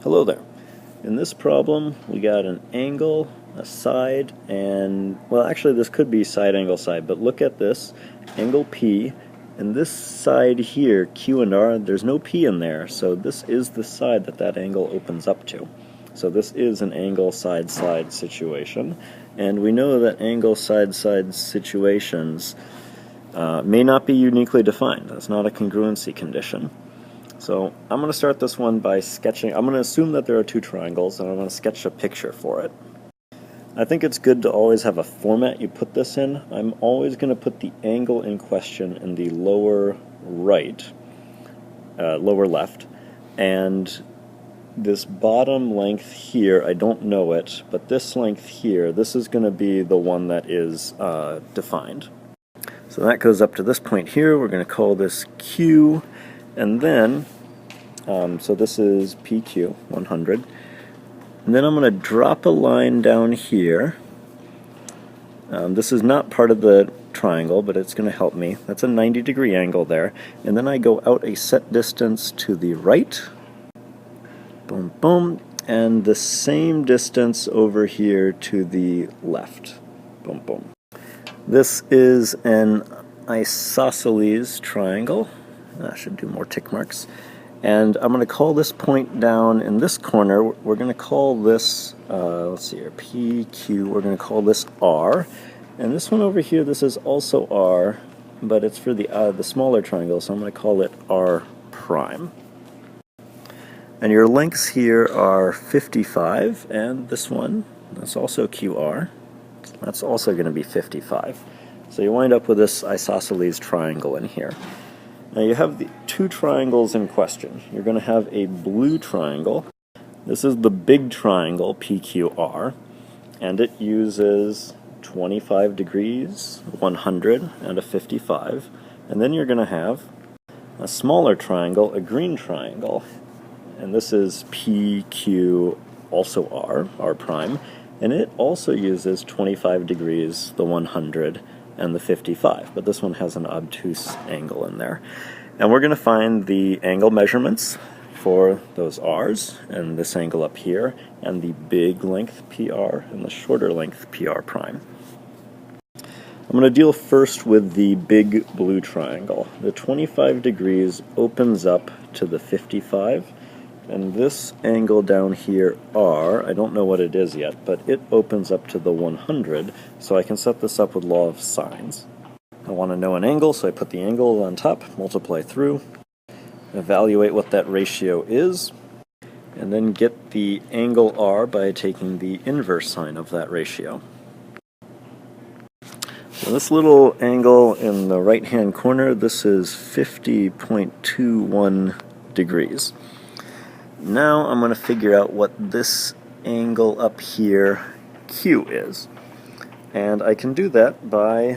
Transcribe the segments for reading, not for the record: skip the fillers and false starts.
Hello there. In this problem, we got an angle, a side, and, well, actually this could be side angle side, but look at this, angle P, and this side here, Q and R, there's no P in there, so this is the side that angle opens up to. So this is an angle side-side situation, and we know that angle side-side situations may not be uniquely defined. That's not a congruency condition. So I'm going to start this one by sketching. I'm going to assume that there are two triangles, and I'm going to sketch a picture for it. I think it's good to always have a format you put this in. I'm always going to put the angle in question in the lower right, lower left, and this bottom length here, I don't know it, but this length here, this is going to be the one that is defined. So that goes up to this point here. We're going to call this Q. And then, so this is PQ, 100. And then I'm going to drop a line down here. This is not part of the triangle, but it's going to help me. That's a 90-degree angle there. And then I go out a set distance to the right. Boom, boom. And the same distance over here to the left. Boom, boom. This is an isosceles triangle. I should do more tick marks. And I'm going to call this point down in this corner, we're going to call this, let's see here, PQ, we're going to call this R. And this one over here, this is also R, but it's for the smaller triangle, so I'm going to call it R prime. And your lengths here are 55, and this one, that's also QR. That's also going to be 55. So you wind up with this isosceles triangle in here. Now you have the two triangles in question. You're going to have a blue triangle. This is the big triangle, PQR, and it uses 25 degrees, 100, and a 55. And then you're going to have a smaller triangle, a green triangle, and this is PQ, also R prime, and it also uses 25 degrees, the 100, and the 55, but this one has an obtuse angle in there. And we're going to find the angle measurements for those R's, and this angle up here, and the big length PR, and the shorter length PR prime. I'm going to deal first with the big blue triangle. The 25 degrees opens up to the 55, and this angle down here, R, I don't know what it is yet, but it opens up to the 100, so I can set this up with law of sines. I want to know an angle, so I put the angle on top, multiply through, evaluate what that ratio is, and then get the angle R by taking the inverse sine of that ratio. So this little angle in the right-hand corner, this is 50.21 degrees. Now I'm going to figure out what this angle up here, Q, is. And I can do that by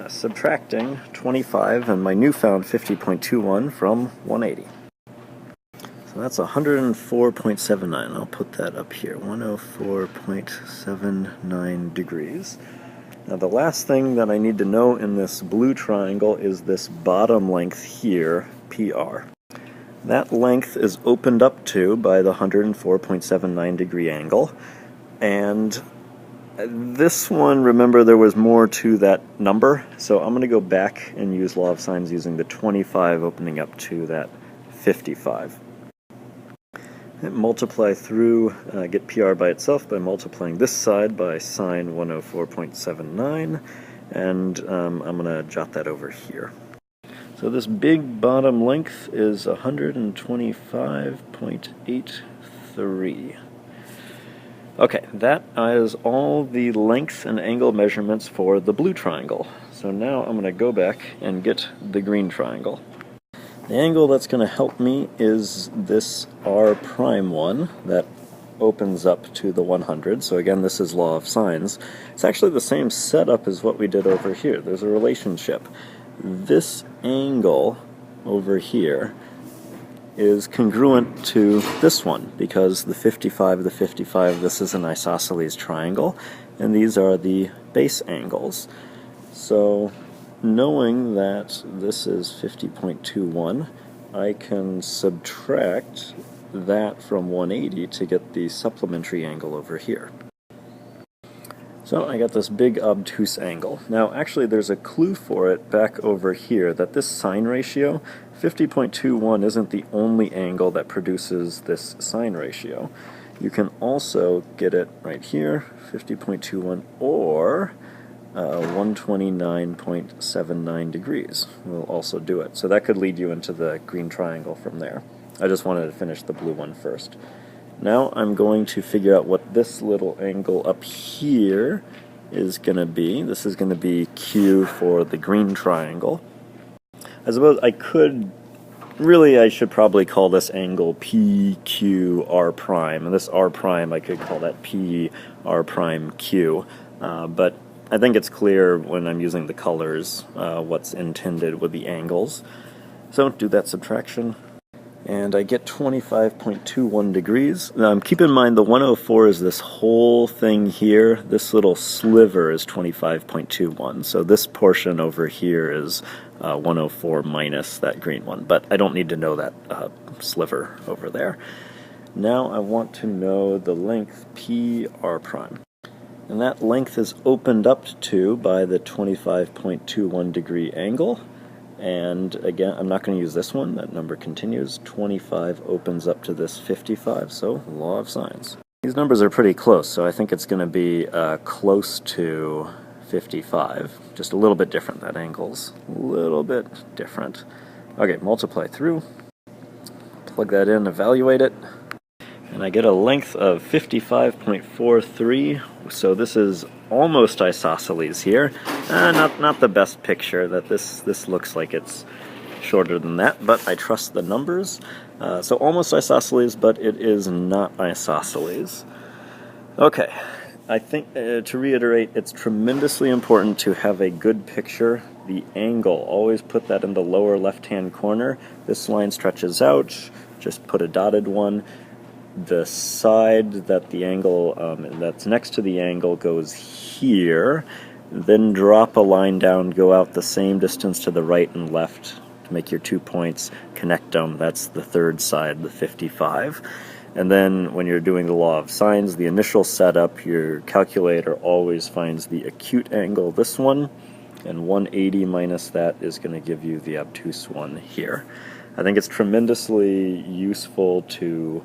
subtracting 25 and my newfound 50.21 from 180. So that's 104.79. I'll put that up here, 104.79 degrees. Now the last thing that I need to know in this blue triangle is this bottom length here, PR. That length is opened up to by the 104.79 degree angle, and this one, remember, there was more to that number, so I'm going to go back and use law of sines using the 25 opening up to that 55. And multiply through, get PR by itself by multiplying this side by sine 104.79, and I'm going to jot that over here. So this big bottom length is 125.83. Okay, that is all the length and angle measurements for the blue triangle. So now I'm going to go back and get the green triangle. The angle that's going to help me is this R prime one that opens up to the 100. So again, this is law of sines. It's actually the same setup as what we did over here. There's a relationship. This angle over here is congruent to this one because the 55, this is an isosceles triangle, and these are the base angles. So knowing that this is 50.21, I can subtract that from 180 to get the supplementary angle over here. So I got this big obtuse angle. Now actually there's a clue for it back over here, that this sine ratio, 50.21, isn't the only angle that produces this sine ratio. You can also get it right here, 50.21, or 129.79 degrees will also do it. So that could lead you into the green triangle from there. I just wanted to finish the blue one first. Now I'm going to figure out what this little angle up here is going to be. This is going to be Q for the green triangle. I suppose I could, really I should probably call this angle PQR prime, and this R prime I could call that PR prime Q, but I think it's clear when I'm using the colors what's intended with the angles. So do that subtraction, and I get 25.21 degrees. Keep in mind the 104 is this whole thing here. This little sliver is 25.21, so this portion over here is 104 minus that green one, but I don't need to know that sliver over there. Now I want to know the length PR prime. And that length is opened up to by the 25.21 degree angle. And again, I'm not going to use this one, that number continues. 25 opens up to this 55, so law of sines. These numbers are pretty close, so I think it's going to be close to 55. Just a little bit different, that angle's a little bit different. Okay, multiply through, plug that in, evaluate it, and I get a length of 55.43, so this is almost isosceles here. Not the best picture, that this looks like it's shorter than that, but I trust the numbers. So almost isosceles, but it is not isosceles. Okay, I think, to reiterate, it's tremendously important to have a good picture. The angle, always put that in the lower left-hand corner. This line stretches out, just put a dotted one. The side that the angle, that's next to the angle goes here, then drop a line down, go out the same distance to the right and left to make your 2 points, connect them. That's the third side, the 55. And then when you're doing the law of sines, the initial setup, your calculator always finds the acute angle, this one, and 180 minus that is going to give you the obtuse one here. I think it's tremendously useful to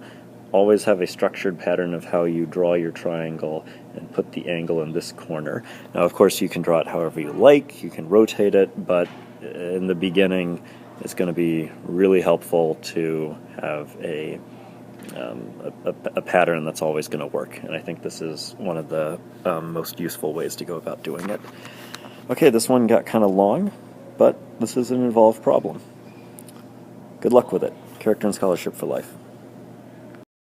always have a structured pattern of how you draw your triangle and put the angle in this corner. Now, of course, you can draw it however you like, you can rotate it, but in the beginning, it's going to be really helpful to have a pattern that's always going to work, and I think this is one of the most useful ways to go about doing it. Okay, this one got kind of long, but this is an involved problem. Good luck with it. Character and Scholarship for Life.